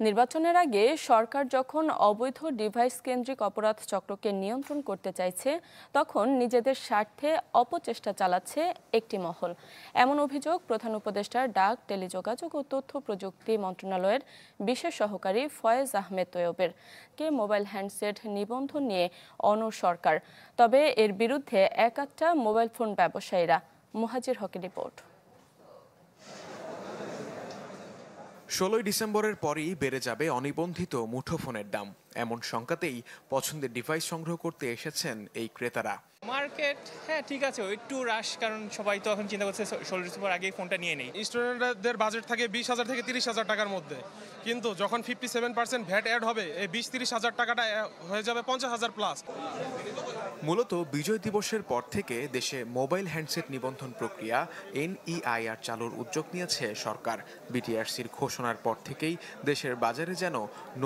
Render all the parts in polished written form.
নির্বাচনের আগে সরকার যখন অবৈধ ডিভাইস কেন্দ্রিক অপরাধ চক্রকে নিয়ন্ত্রণ করতে চাইছে, তখন নিজেদের স্বার্থে অপচেষ্টা চালাচ্ছে একটি মহল। এমন অভিযোগ প্রধান উপদেষ্টার ডাক, টেলিযোগাযোগ ও তথ্য প্রযুক্তি মন্ত্রণালয়ের বিশেষ সহকারী ফয়েজ আহমেদ তৈয়বের। মোবাইল হ্যান্ডসেট নিবন্ধন নিয়ে অনড় সরকার, তবে এর বিরুদ্ধে একাত্তা মোবাইল ফোন ব্যবসায়ীরা। মুহাজির হকের রিপোর্ট। 16 ডিসেম্বরের পরই বেড়ে যাবে অনিবন্ধিত মুঠোফোনের দাম, এমন শঙ্কাতেই পছন্দের ডিভাইস সংগ্রহ করতে এসেছেন এই ক্রেতারা। মার্কেট ঠিক আছে, একটু রাশ, কারণ সবাই তো এখন চিন্তা করছে 16 ডিসেম্বর আগেই ফোনটা নিয়ে নেই। স্টুডেন্টদের বাজেট থাকে 20,000 থেকে 30,000 টাকার মধ্যে, কিন্তু যখন 57% ভ্যাট অ্যাড হবে, এই 20-30 হাজার টাকাটা হয়ে যাবে 50,000 প্লাস। মূলত বিজয় দিবসের পর থেকে দেশে মোবাইল হ্যান্ডসেট নিবন্ধন প্রক্রিয়া NEIR চালুর উদ্যোগ নিয়েছে সরকার। BTRCর ঘোষণার পর থেকেই দেশের বাজারে যেন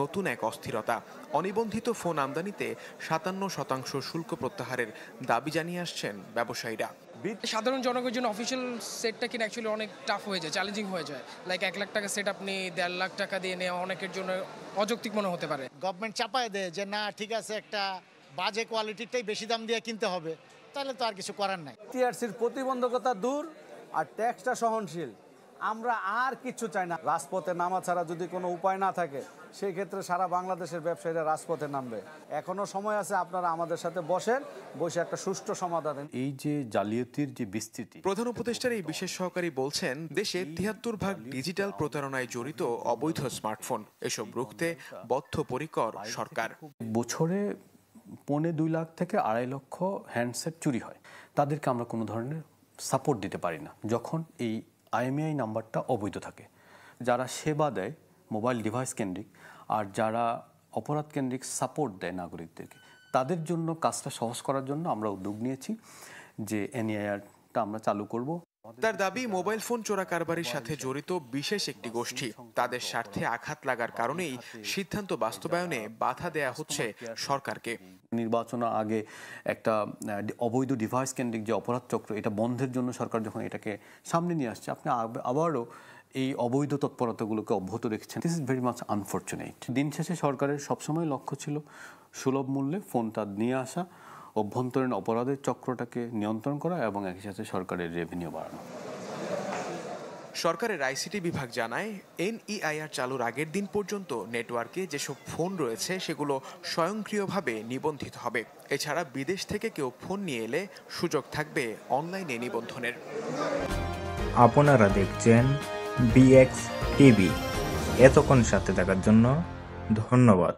নতুন এক অস্থিরতা। অনিবন্ধিত ফোন আমদানিতে 57% শুল্ক প্রত্যাহারের দাবি জানিয়ে আসছেন ব্যবসায়ীরা। সাধারণ জনগণের জন্য অফিসিয়াল সেটটা কিনা অ্যাকচুয়ালি অনেক টাফ হয়ে যায়, চ্যালেঞ্জিং হয়ে যায়। লাইক 1 লাখ টাকা সেট আপনি 1.5 লাখ টাকা দিয়ে নেওয়া অনেকের জন্য অযৌক্তিক মনে হতে পারে। গভর্নমেন্ট চাপায় দেয় যে না, ঠিক আছে, একটা বাজে কোয়ালিটিটাই বেশি দাম দিয়ে কিনতে হবে, তাহলে তো আর কিছু করার নাই। BTRCর প্রতিবন্ধকতা দূর আর ট্যাক্সটা সহনশীল, আমরা আর কিছু চাই না। রাজপথে নামা ছাড়া যদি কোনো উপায় না থাকে, সেই ক্ষেত্রে সারা বাংলাদেশের ব্যবসায়ীরা রাজপথে নামবে। এখনো সময় আছে, আপনারা আমাদের সাথে বসে একটা সুষ্ঠু সমাধান। এই যে জালিয়াতির যে বিস্তৃতি, প্রধান উপদেষ্টার এই বিশেষ সহকারী বলছেন, দেশে 73% ডিজিটাল প্রতারণায় জড়িত অবৈধ স্মার্টফোন, এসব রুখতে বদ্ধপরিকর সরকার। বছরে 2.25 লাখ থেকে 2.5 লক্ষ হ্যান্ডসেট চুরি হয়। তাদেরকে আমরা কোনো ধরনের সাপোর্ট দিতে পারি না যখন এই IMEI নাম্বারটা অবৈধ থাকে। যারা সেবা দেয় মোবাইল ডিভাইস কেন্দ্রিক আর যারা অপরাধ কেন্দ্রিক সাপোর্ট দেয় নাগরিকদেরকে, তাদের জন্য কাজটা সহজ করার জন্য আমরা উদ্যোগ নিয়েছি যে NEIR-টা আমরা চালু করব। তার দাবি, মোবাইল ফোন চোরা কারবারির সাথে জড়িত বিশেষ একটি গোষ্ঠী, তাদের স্বার্থে আঘাত লাগার কারণেই সিদ্ধান্ত বাস্তবায়নে বাধা দেয়া হচ্ছে সরকারকে। নির্বাচনের আগে একটা অবৈধ ডিভাইস কেন্দ্রিক যে অপরাধ চক্র, এটা বন্ধের জন্য সরকার যখন এটাকে সামনে নিয়ে আসছে, আপনি আবারও এই অবৈধ তৎপরতাগুলোকে অব্যাহত রেখেছেন। This is very much unfortunate. দিন শেষে সরকারের সবসময় লক্ষ্য ছিল সুলভ মূল্যে ফোনটা নিয়ে আসা, অভ্যন্তরীণ অপরাধের চক্রটাকে নিয়ন্ত্রণ করা এবং একই সাথে সরকারের রেভিনিউ বাড়ানো। সরকারের ICT বিভাগ জানায়, NEIR চালুর আগের দিন পর্যন্ত নেটওয়ার্কে যেসব ফোন রয়েছে সেগুলো স্বয়ংক্রিয়ভাবে নিবন্ধিত হবে। এছাড়া বিদেশ থেকে কেউ ফোন নিয়ে এলে সুযোগ থাকবে অনলাইনে নিবন্ধনের। আপনারা দেখছেন BX TV। এতক্ষণ সাথে থাকার জন্য ধন্যবাদ।